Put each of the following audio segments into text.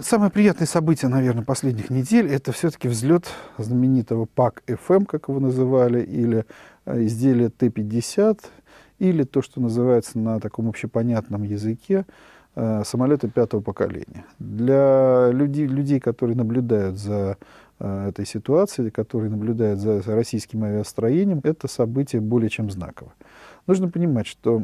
Самое приятное событие, наверное, последних недель — это все-таки взлет знаменитого ПАК-ФМ, как его называли, или изделия Т-50, или то, что называется на таком общепонятном языке самолеты пятого поколения. Для людей, которые наблюдают за этой ситуацией, которые наблюдают за российским авиастроением, это событие более чем знаково. Нужно понимать, что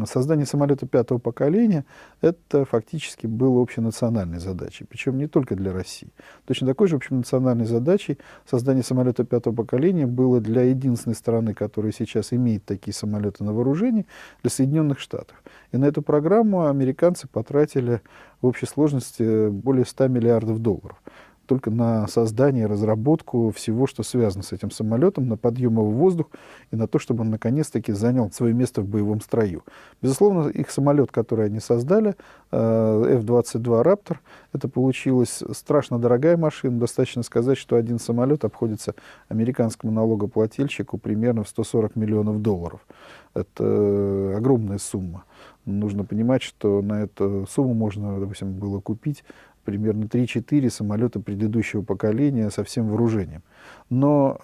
создание самолета пятого поколения — это фактически было общенациональной задачей, причем не только для России. Точно такой же общенациональной задачей создание самолета пятого поколения было для единственной страны, которая сейчас имеет такие самолеты на вооружении, для Соединенных Штатов. И на эту программу американцы потратили в общей сложности более 100 миллиардов долларов. Только на создание, разработку всего, что связано с этим самолетом, на подъем его в воздух и на то, чтобы он наконец-таки занял свое место в боевом строю. Безусловно, их самолет, который они создали, F-22 Raptor, это получилась страшно дорогая машина. Достаточно сказать, что один самолет обходится американскому налогоплательщику примерно в 140 миллионов долларов. Это огромная сумма. Нужно понимать, что на эту сумму можно, допустим, было купить примерно 3-4 самолета предыдущего поколения со всем вооружением. Но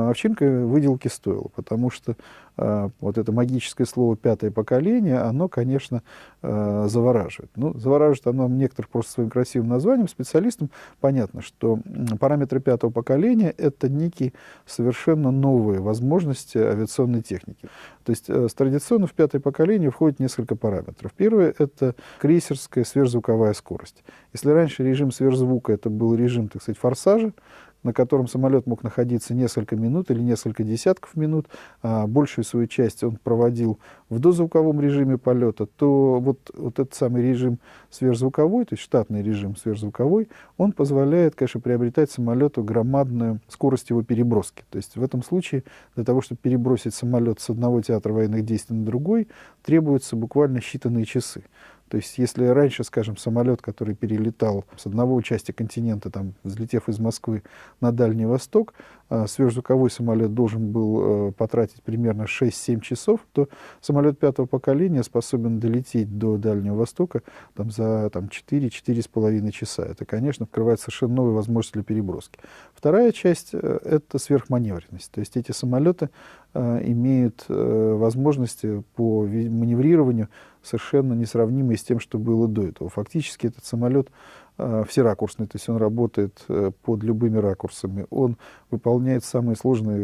овчинка выделки стоила, потому что вот это магическое слово «пятое поколение», оно, конечно, завораживает. Ну, завораживает оно некоторых просто своим красивым названием. Специалистам понятно, что параметры пятого поколения — это некие совершенно новые возможности авиационной техники. То есть традиционно в пятое поколение входит несколько параметров. Первое — это крейсерская сверхзвуковая скорость. Если раньше режим сверхзвука — это был режим, так сказать, форсажа, на котором самолет мог находиться несколько минут или несколько десятков минут, а большую свою часть он проводил в дозвуковом режиме полета, то вот этот самый режим сверхзвуковой, то есть штатный режим сверхзвуковой, он позволяет, конечно, приобретать самолету громадную скорость его переброски. То есть в этом случае для того, чтобы перебросить самолет с одного театра военных действий на другой, требуется буквально считанные часы. То есть, если раньше, скажем, самолет, который перелетал с одного участка континента, там, взлетев из Москвы на Дальний Восток, сверхзвуковой самолет должен был потратить примерно 6-7 часов, то самолет пятого поколения способен долететь до Дальнего Востока за 4-4,5 часа. Это, конечно, открывает совершенно новые возможности для переброски. Вторая часть — это сверхманевренность. То есть эти самолеты имеют возможности по маневрированию совершенно несравнимые с тем, что было до этого. Фактически этот самолет всеракурсный, то есть он работает под любыми ракурсами, он выполняет самые сложные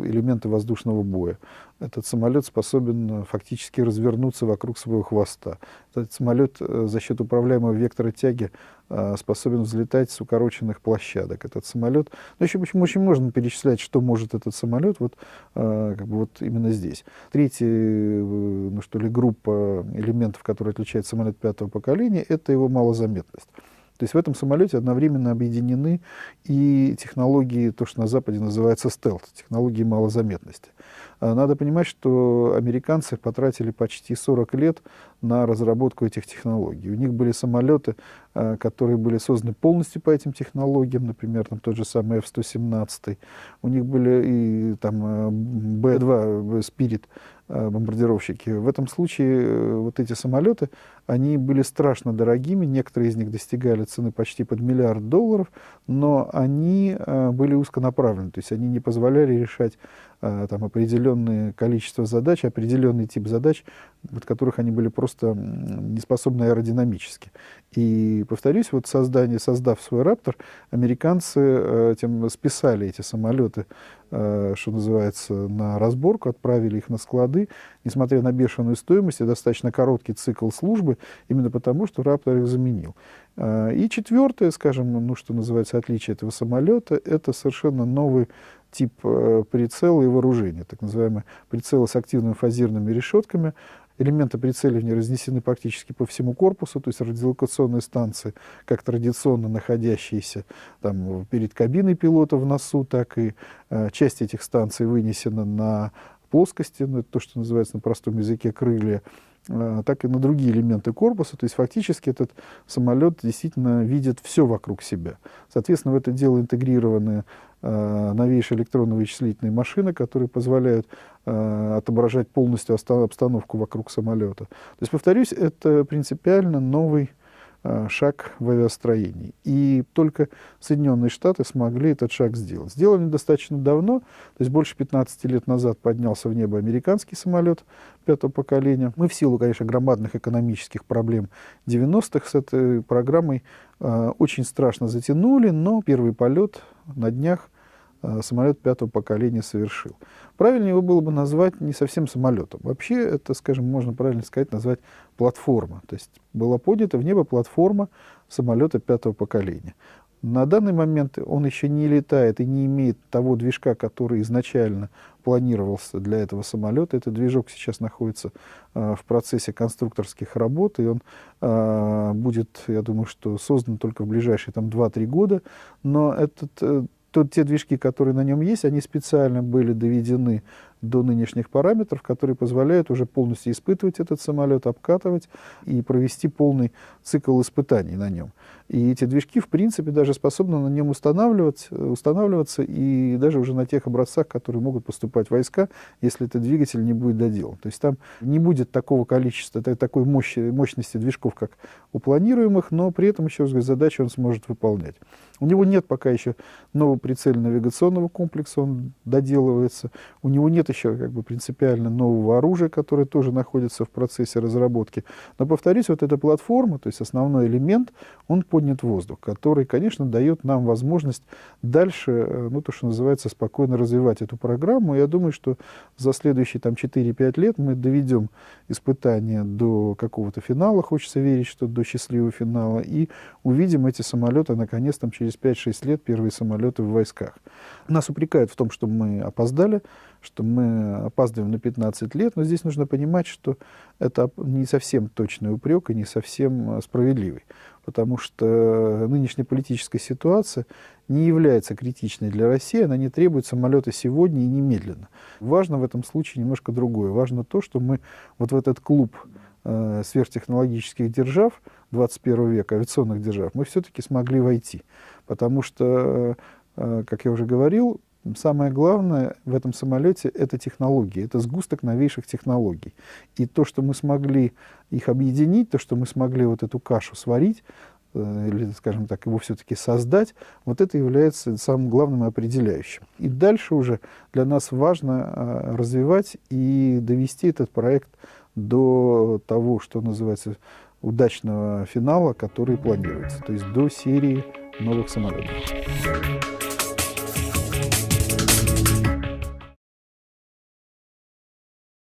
элементы воздушного боя. Этот самолет способен фактически развернуться вокруг своего хвоста. Этот самолет за счет управляемого вектора тяги способен взлетать с укороченных площадок. Этот самолет, ну, еще очень можно перечислять, что может этот самолет вот именно здесь. Третья, группа элементов, которые отличают самолет пятого поколения, это его малозаметность. То есть в этом самолете одновременно объединены и технологии, то, что на Западе называется стелс, технологии малозаметности. Надо понимать, что американцы потратили почти 40 лет на разработку этих технологий. У них были самолеты, которые были созданы полностью по этим технологиям, например, тот же самый F-117. У них были и B-2 Spirit бомбардировщики. В этом случае вот эти самолеты, они были страшно дорогими, некоторые из них достигали цены почти под $1 миллиард, но они были узконаправлены, то есть они не позволяли решать определенное количество задач, определенный тип задач, от которых они были просто не способны аэродинамически. И, повторюсь, вот создав свой «Раптор», американцы списали эти самолеты, что называется, на разборку, отправили их на склады, несмотря на бешеную стоимость и достаточно короткий цикл службы, именно потому, что «Раптор» их заменил. И четвертое, скажем, что называется, отличие этого самолета, это совершенно новый тип прицела и вооружения, так называемые прицелы с активными фазированными решетками. Элементы прицеливания разнесены практически по всему корпусу, то есть радиолокационные станции, как традиционно находящиеся перед кабиной пилота в носу, так и часть этих станций вынесена на плоскости, это то, что называется на простом языке крылья, так и на другие элементы корпуса. То есть фактически этот самолет действительно видит все вокруг себя. Соответственно, в это дело интегрированы новейшие электронно-вычислительные машины, которые позволяют отображать полностью обстановку вокруг самолета. То есть, повторюсь, это принципиально новый шаг в авиастроении. И только Соединенные Штаты смогли этот шаг сделать. Сделали достаточно давно, то есть больше 15 лет назад поднялся в небо американский самолет пятого поколения. Мы в силу, конечно, громадных экономических проблем 90-х с этой программой очень страшно затянули, но первый полет на днях самолет пятого поколения совершил. Правильнее его было бы назвать не совсем самолетом. Вообще, это, скажем, можно правильно сказать, назвать платформа. То есть была поднята в небо платформа самолета пятого поколения. На данный момент он еще не летает и не имеет того движка, который изначально планировался для этого самолета. Этот движок сейчас находится в процессе конструкторских работ, и он будет, я думаю, что создан только в ближайшие 2-3 года. Но те движки, которые на нем есть, они специально были доведены до нынешних параметров, которые позволяют уже полностью испытывать этот самолет, обкатывать и провести полный цикл испытаний на нем. И эти движки, в принципе, даже способны на нем устанавливаться и даже уже на тех образцах, которые могут поступать в войска, если этот двигатель не будет доделан. То есть там не будет такого количества, такой мощности движков, как у планируемых, но при этом, еще раз говорю, задачи он сможет выполнять. У него нет пока еще нового прицельного навигационного комплекса, он доделывается. У него нет еще принципиально нового оружия, которое тоже находится в процессе разработки. Но, повторюсь, вот эта платформа, то есть основной элемент, он поднят в воздух, который, конечно, дает нам возможность дальше, то, что называется, спокойно развивать эту программу. Я думаю, что за следующие 4-5 лет мы доведем испытания до какого-то финала, хочется верить, что до счастливого финала, и увидим эти самолеты, наконец, через 5-6 лет первые самолеты в войсках. Нас упрекают в том, что мы опоздали, что мы опаздываем на 15 лет, но здесь нужно понимать, что это не совсем точный упрек и не совсем справедливый, потому что нынешняя политическая ситуация не является критичной для России, она не требует самолета сегодня и немедленно. Важно в этом случае немножко другое. Важно то, что мы вот в этот клуб сверхтехнологических держав 21 века, авиационных держав, мы все-таки смогли войти. Потому что, как я уже говорил, самое главное в этом самолете — это технологии, это сгусток новейших технологий. И то, что мы смогли их объединить, то, что мы смогли вот эту кашу сварить, или, скажем так, его все-таки создать, вот это является самым главным и определяющим. И дальше уже для нас важно развивать и довести этот проект до того, что называется, удачного финала, который планируется, то есть до серии новых самолетов.